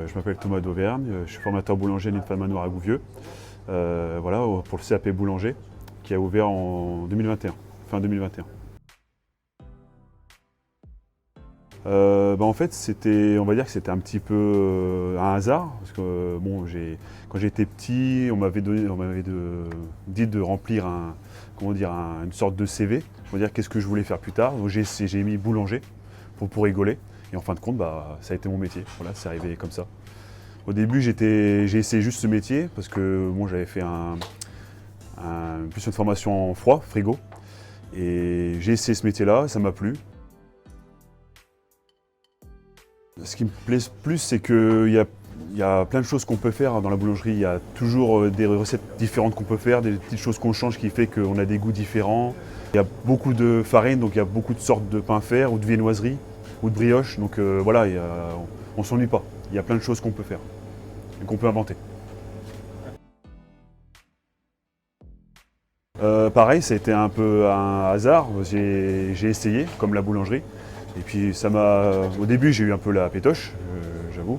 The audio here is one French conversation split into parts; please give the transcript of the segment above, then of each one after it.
Je m'appelle Thomas d'Auvergne, je suis formateur boulanger à l'INFA Manoir à Gouvieux, voilà, pour le CAP boulanger qui a ouvert en 2021, fin 2021. En fait, on va dire que c'était un petit peu un hasard, parce que bon, quand j'étais petit, on m'avait dit de remplir une sorte de CV, pour dire qu'est-ce que je voulais faire plus tard. Donc j'ai mis boulanger pour rigoler, et en fin de compte, ça a été mon métier. Voilà, c'est arrivé comme ça. Au début, j'ai essayé juste ce métier parce que bon, j'avais fait plus une formation en froid, frigo, et j'ai essayé ce métier-là, ça m'a plu. Ce qui me plaît plus, c'est qu'il y a plein de choses qu'on peut faire dans la boulangerie. Il y a toujours des recettes différentes qu'on peut faire, des petites choses qu'on change qui fait qu'on a des goûts différents. Il y a beaucoup de farine, donc il y a beaucoup de sortes de pain fer ou de viennoiserie ou de brioche. Donc voilà, on ne s'ennuie pas. Il y a plein de choses qu'on peut faire et qu'on peut inventer. Pareil, ça a été un peu un hasard. J'ai essayé, comme la boulangerie. Et puis au début, j'ai eu un peu la pétoche, j'avoue.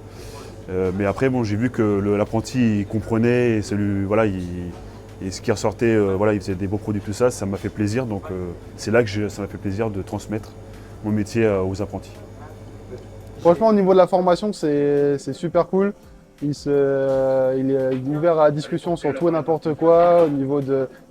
Mais après, bon, j'ai vu que l'apprenti il comprenait et voilà, et ce qui ressortait, voilà, il faisait des beaux produits, tout ça, ça m'a fait plaisir. Donc c'est là que ça m'a fait plaisir de transmettre mon métier aux apprentis. Franchement, au niveau de la formation, c'est super cool. Il est ouvert à la discussion sur tout et n'importe quoi.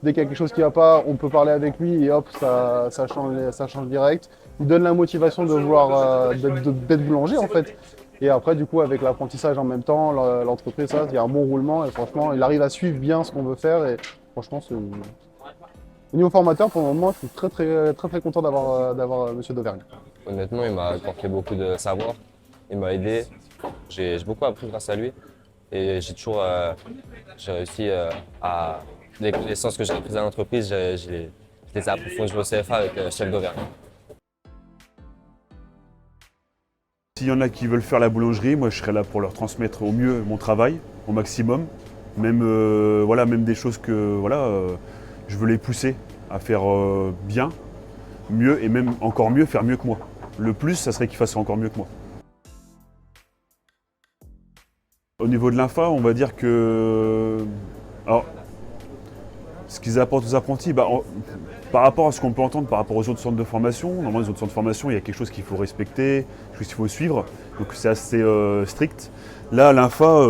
Dès qu'il y a quelque chose qui ne va pas, on peut parler avec lui et hop, ça change direct. Il donne la motivation de vouloir d'être boulanger en fait. Et après, du coup, avec l'apprentissage en même temps, l'entreprise, il y a un bon roulement et franchement, il arrive à suivre bien ce qu'on veut faire. Et franchement, au niveau formateur, pour le moment, je suis très content d'avoir Monsieur d'Auvergne. Honnêtement, il m'a apporté beaucoup de savoir, il m'a aidé, j'ai beaucoup appris grâce à lui et j'ai réussi à les connaissances que j'ai apprises à l'entreprise, je les ai approfondies au CFA avec le chef d'Auvergne. S'il y en a qui veulent faire la boulangerie, moi je serai là pour leur transmettre au mieux mon travail, au maximum. Même, voilà, même des choses que voilà, je veux les pousser à faire bien, mieux et même encore mieux, faire mieux que moi. Le plus, ça serait qu'ils fassent encore mieux que moi. Au niveau de l'INFA, on va dire que alors, ce qu'ils apportent aux apprentis, par rapport à ce qu'on peut entendre par rapport aux autres centres de formation, normalement les autres centres de formation, il y a quelque chose qu'il faut respecter, quelque chose qu'il faut suivre, donc c'est assez strict. Là, l'INFA,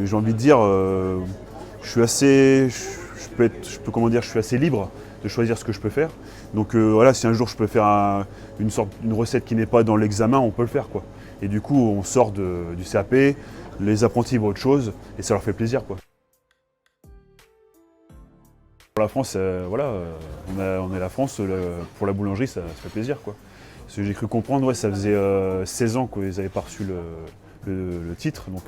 j'ai envie de dire, je suis assez, je suis assez libre de choisir ce que je peux faire. Donc voilà, si un jour je peux faire une recette qui n'est pas dans l'examen, on peut le faire, quoi. Et du coup, on sort du CAP, les apprentis voient autre chose et ça leur fait plaisir, quoi. Pour la France, voilà, on est la France, pour la boulangerie, ça fait plaisir, quoi. Parce que j'ai cru comprendre, ouais, ça faisait 16 ans qu'ils n'avaient pas reçu le titre, donc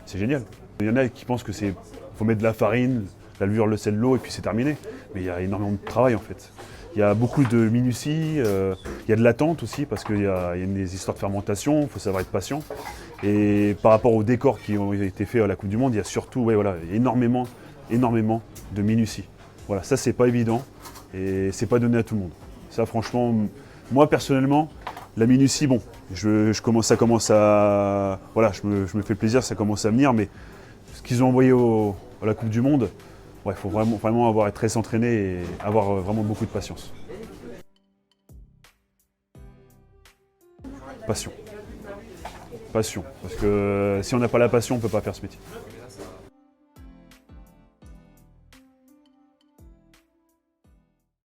c'est génial. Il y en a qui pensent que faut mettre de la farine, la levure, le sel, l'eau et puis c'est terminé. Mais il y a énormément de travail en fait. Il y a beaucoup de minutie, il y a de l'attente aussi parce qu'il y a des histoires de fermentation, il faut savoir être patient. Et par rapport aux décors qui ont été faits à la Coupe du Monde, il y a surtout voilà, énormément de minutie. Voilà, ça c'est pas évident et c'est pas donné à tout le monde. Ça franchement, moi personnellement, la minutie, bon, ça commence à, voilà, je me fais plaisir, ça commence à venir, mais ce qu'ils ont envoyé à la Coupe du Monde, il faut vraiment être très entraîné et avoir vraiment beaucoup de patience. Passion. Passion, parce que si on n'a pas la passion, on ne peut pas faire ce métier.